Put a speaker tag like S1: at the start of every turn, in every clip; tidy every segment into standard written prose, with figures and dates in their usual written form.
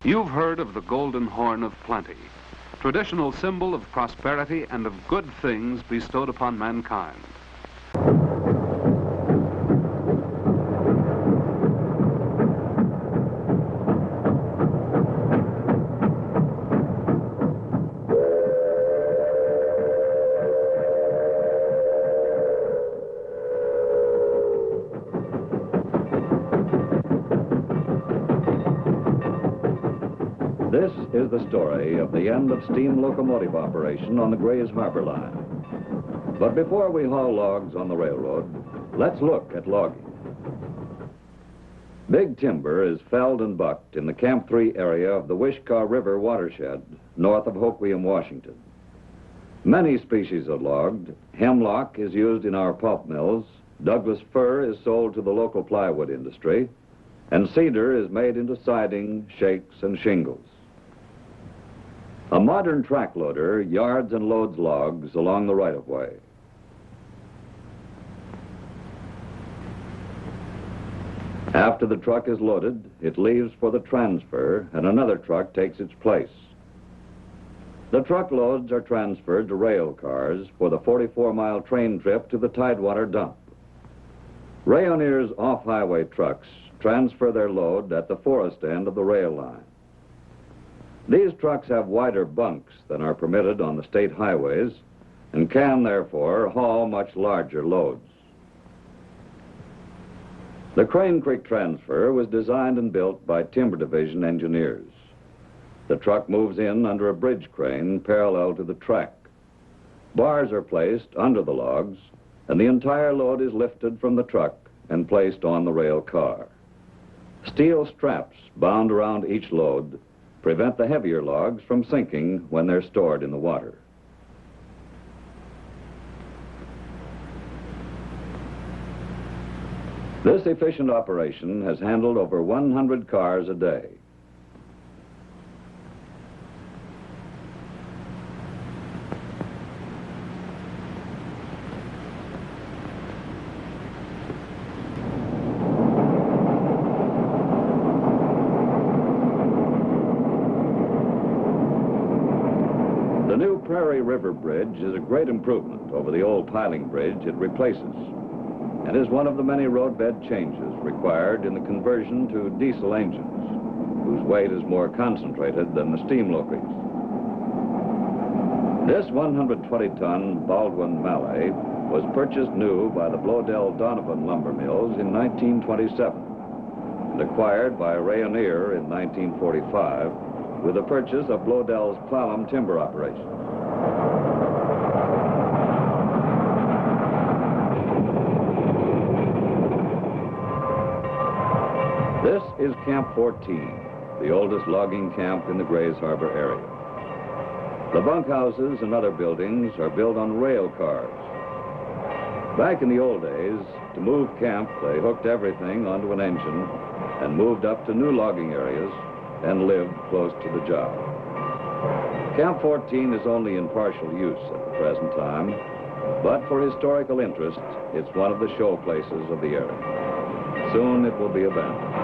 S1: You've heard of the golden horn of plenty, traditional symbol of prosperity and of good things bestowed upon mankind.
S2: This is the story of the end of steam locomotive operation on the Grays Harbor line. But before we haul logs on the railroad, let's look at logging. Big timber is felled and bucked in the Camp 3 area of the Wishkah River watershed, north of Hoquiam, Washington. Many species are logged. Hemlock is used in our pulp mills, Douglas fir is sold to the local plywood industry, and cedar is made into siding, shakes, and shingles. A modern track loader yards and loads logs along the right-of-way. After the truck is loaded, it leaves for the transfer, and another truck takes its place. The truckloads are transferred to rail cars for the 44-mile train trip to the Tidewater dump. Rayonier's off-highway trucks transfer their load at the forest end of the rail line. These trucks have wider bunks than are permitted on the state highways and can, therefore, haul much larger loads. The Crane Creek transfer was designed and built by Timber Division engineers. The truck moves in under a bridge crane parallel to the track. Bars are placed under the logs, and the entire load is lifted from the truck and placed on the rail car. Steel straps bound around each load prevent the heavier logs from sinking when they're stored in the water. This efficient operation has handled over 100 cars a day. The new Prairie River Bridge is a great improvement over the old piling bridge it replaces, and is one of the many roadbed changes required in the conversion to diesel engines, whose weight is more concentrated than the steam locomotives. This 120-ton Baldwin Mallet was purchased new by the Blodell Donovan lumber mills in 1927 and acquired by Rayonier in 1945 with the purchase of Blodell's Clallam timber operation. This is Camp 14, the oldest logging camp in the Grays Harbor area. The bunkhouses and other buildings are built on rail cars. Back in the old days, to move camp, they hooked everything onto an engine and moved up to new logging areas and lived close to the job. Camp 14 is only in partial use at the present time, but for historical interest, it's one of the show places of the area. Soon it will be abandoned.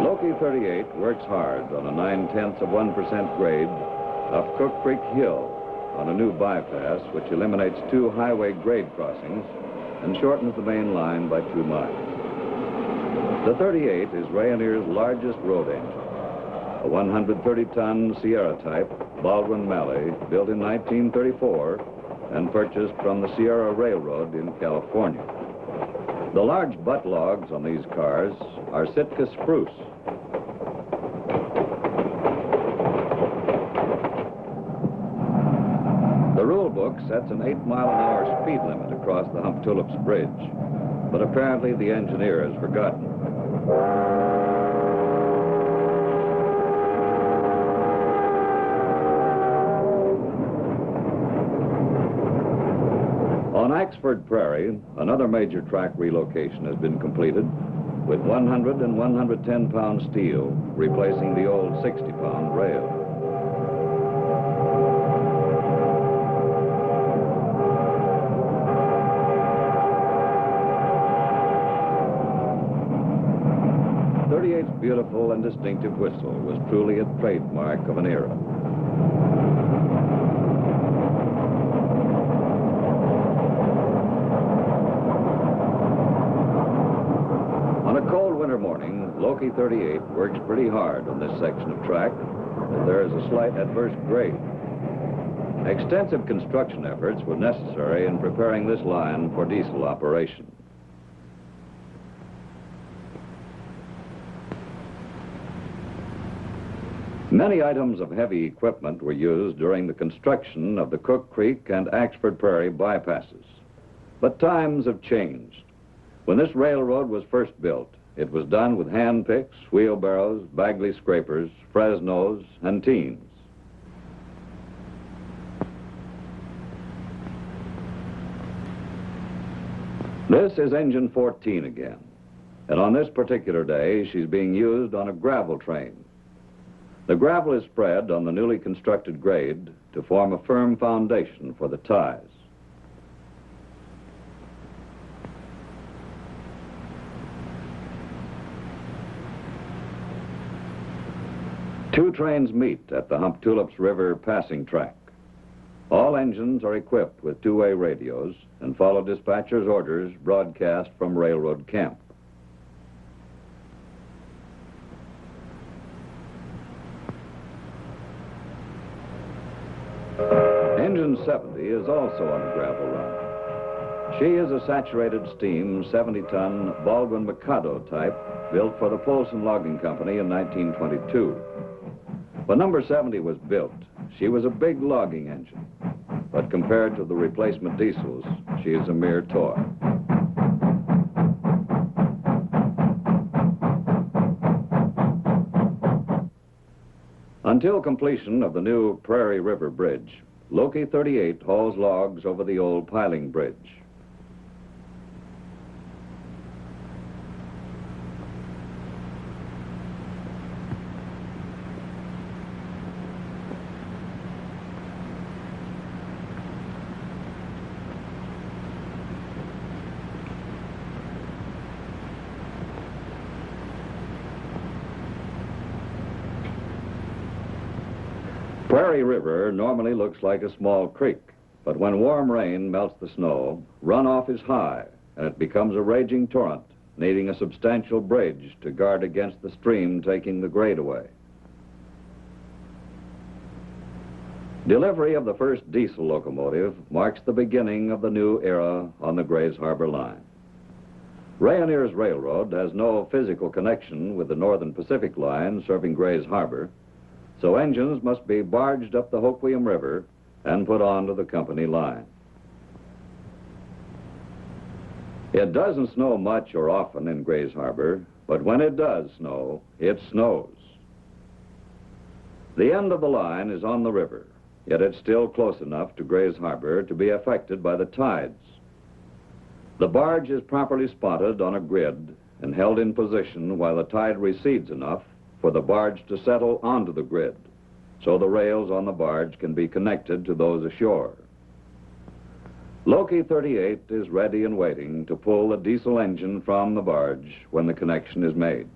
S2: Loki 38 works hard on a 0.9% grade up Cook Creek Hill on a new bypass which eliminates 2 highway grade crossings and shortens the main line by 2 miles. The 38 is Rayonier's largest road engine, a 130-ton Sierra type Baldwin Mallet built in 1934 and purchased from the Sierra Railroad in California. The large butt logs on these cars are Sitka spruce. The rule book sets an 8-mile-an-hour speed limit across the Hump Tulips Bridge, but apparently the engineer has forgotten. On Axford Prairie, another major track relocation has been completed with 100 and 110-pound steel replacing the old 60-pound rail. .38's beautiful and distinctive whistle was truly a trademark of an era. On a cold winter morning, Loki 38 works pretty hard on this section of track, as there is a slight adverse grade. Extensive construction efforts were necessary in preparing this line for diesel operation. Many items of heavy equipment were used during the construction of the Cook Creek and Axford Prairie bypasses. But times have changed. When this railroad was first built, it was done with hand picks, wheelbarrows, Bagley scrapers, Fresnos, and teams. This is engine 14 again, and on this particular day, she's being used on a gravel train. The gravel is spread on the newly constructed grade to form a firm foundation for the ties. Two trains meet at the Hump Tulips River passing track. All engines are equipped with two-way radios and follow dispatcher's orders broadcast from railroad camp. Engine 70 is also on a gravel run. She is a saturated steam 70-ton Baldwin Mikado type built for the Polson Logging Company in 1922. When number 70 was built, she was a big logging engine, but compared to the replacement diesels, she is a mere toy. Until completion of the new Prairie River Bridge, Loki 38 hauls logs over the old piling bridge. Prairie River normally looks like a small creek, but when warm rain melts the snow, runoff is high, and it becomes a raging torrent, needing a substantial bridge to guard against the stream taking the grade away. Delivery of the first diesel locomotive marks the beginning of the new era on the Grays Harbor line. Rayonier's railroad has no physical connection with the Northern Pacific line serving Grays Harbor, so engines must be barged up the Hoquiam River and put onto the company line. It doesn't snow much or often in Grays Harbor, but when it does snow, it snows. The end of the line is on the river, yet it's still close enough to Grays Harbor to be affected by the tides. The barge is properly spotted on a grid and held in position while the tide recedes enough for the barge to settle onto the grid, so the rails on the barge can be connected to those ashore. Loki 38 is ready and waiting to pull the diesel engine from the barge when the connection is made.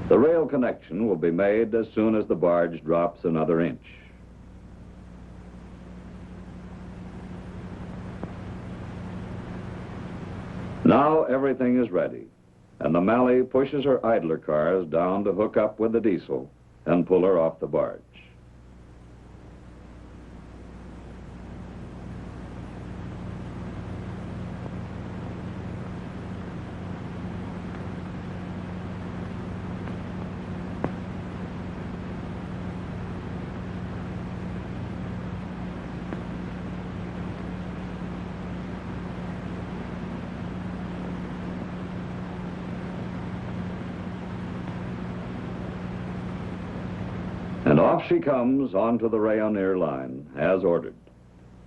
S2: The rail connection will be made as soon as the barge drops another inch. Now everything is ready, and the Malley pushes her idler cars down to hook up with the diesel and pull her off the barge. And off she comes onto the Rayonier line, as ordered.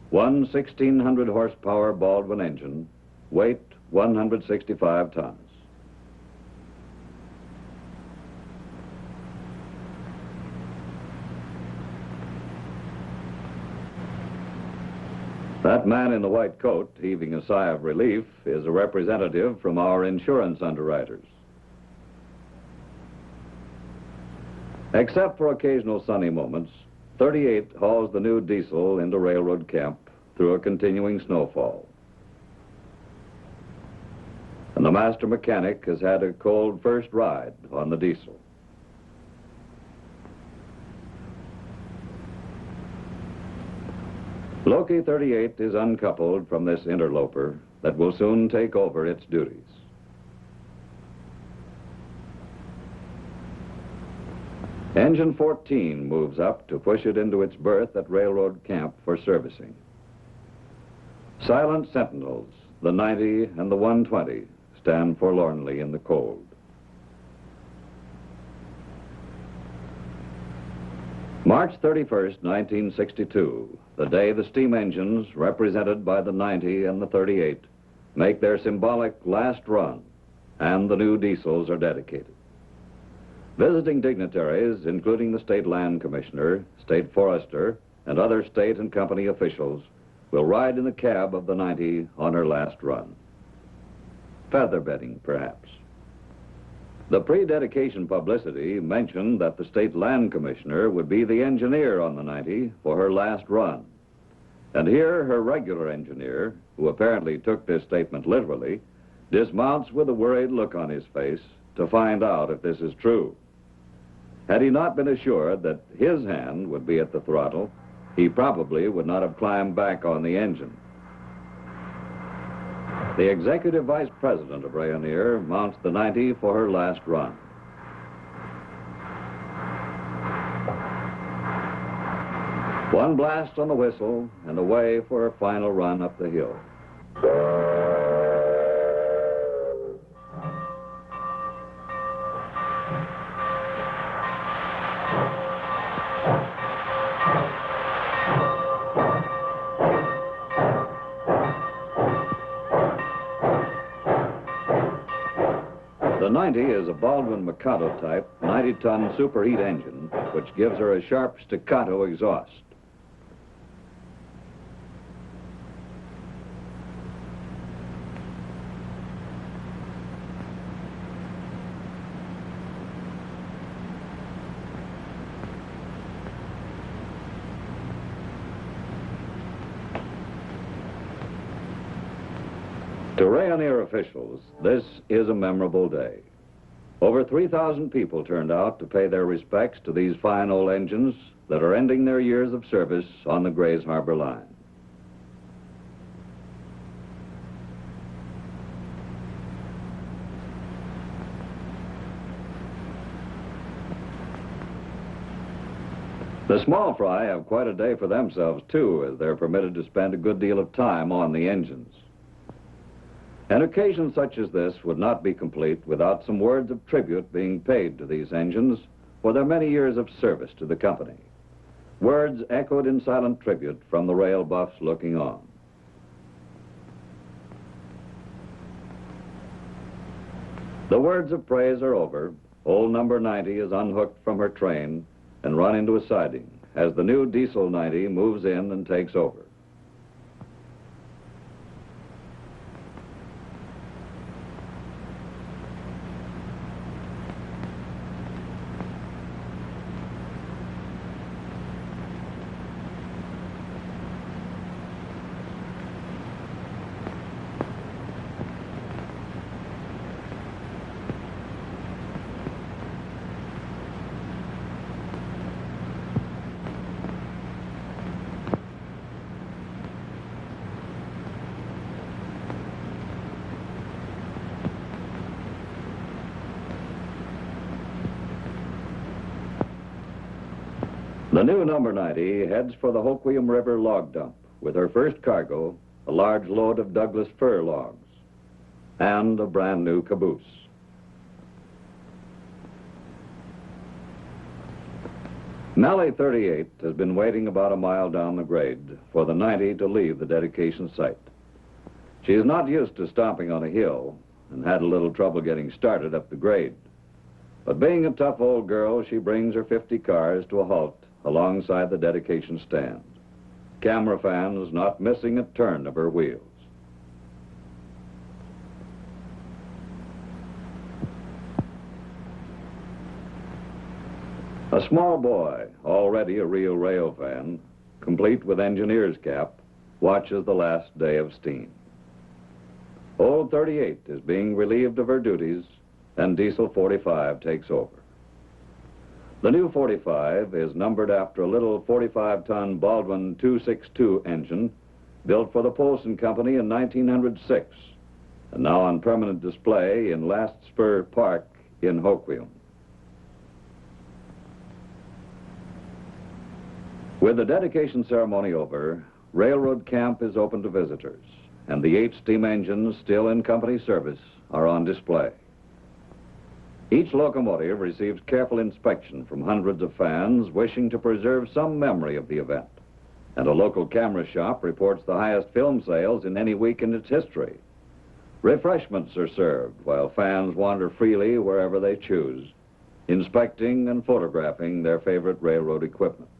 S2: One 1,600 horsepower Baldwin engine, weight 165 tons. That man in the white coat, heaving a sigh of relief, is a representative from our insurance underwriters. Except for occasional sunny moments, 38 hauls the new diesel into railroad camp through a continuing snowfall. And the master mechanic has had a cold first ride on the diesel. Loki 38 is uncoupled from this interloper that will soon take over its duties. Engine 14 moves up to push it into its berth at railroad camp for servicing. Silent sentinels, the 90 and the 120, stand forlornly in the cold. March 31st, 1962, the day the steam engines, represented by the 90 and the 38, make their symbolic last run, and the new diesels are dedicated. Visiting dignitaries, including the State Land Commissioner, State Forester, and other state and company officials, will ride in the cab of the 90 on her last run. Feather bedding, perhaps. The pre-dedication publicity mentioned that the State Land Commissioner would be the engineer on the 90 for her last run. And here her regular engineer, who apparently took this statement literally, dismounts with a worried look on his face to find out if this is true. Had he not been assured that his hand would be at the throttle, he probably would not have climbed back on the engine. The executive vice president of Rayonier mounts the 90 for her last run. One blast on the whistle and away for her final run up the hill. The 90 is a Baldwin Mikado type 90-ton superheat engine, which gives her a sharp staccato exhaust. To Rayonier officials, this is a memorable day. Over 3,000 people turned out to pay their respects to these fine old engines that are ending their years of service on the Grays Harbor line. The small fry have quite a day for themselves, too, as they're permitted to spend a good deal of time on the engines. An occasion such as this would not be complete without some words of tribute being paid to these engines for their many years of service to the company. Words echoed in silent tribute from the rail buffs looking on. The words of praise are over. Old number 90 is unhooked from her train and run into a siding as the new diesel 90 moves in and takes over. The new number 90 heads for the Hoquiam River log dump with her first cargo, a large load of Douglas fir logs, and a brand new caboose. Mallee 38 has been waiting about a mile down the grade for the 90 to leave the dedication site. She is not used to stomping on a hill and had a little trouble getting started up the grade. But being a tough old girl, she brings her 50 cars to a halt alongside the dedication stand. Camera fans not missing a turn of her wheels. A small boy, already a real rail fan, complete with engineer's cap, watches the last day of steam. Old 38 is being relieved of her duties, and Diesel 45 takes over. The new 45 is numbered after a little 45-ton Baldwin 262 engine built for the Polson Company in 1906, and now on permanent display in Last Spur Park in Hoquiam. With the dedication ceremony over, Railroad Camp is open to visitors, and the 8 steam engines still in company service are on display. Each locomotive receives careful inspection from hundreds of fans wishing to preserve some memory of the event, and a local camera shop reports the highest film sales in any week in its history. Refreshments are served while fans wander freely wherever they choose, inspecting and photographing their favorite railroad equipment.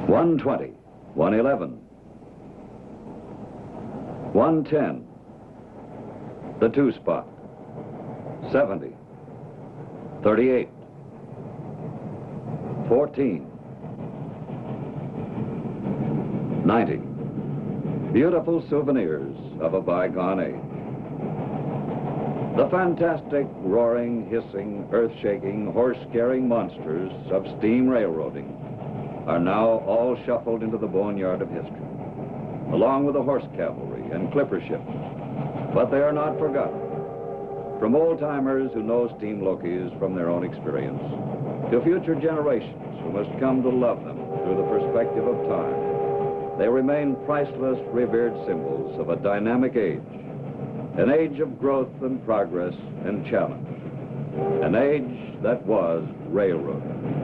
S2: $120, $111, $110, the 2 spot, $70, $38, $14, $90. Beautiful souvenirs of a bygone age. The fantastic, roaring, hissing, earth-shaking, horse-scaring monsters of steam railroading are now all shuffled into the boneyard of history, along with the horse cavalry and clipper ships. But they are not forgotten. From old-timers who know steam lokies from their own experience, to future generations who must come to love them through the perspective of time, they remain priceless, revered symbols of a dynamic age, an age of growth and progress and challenge, an age that was railroading.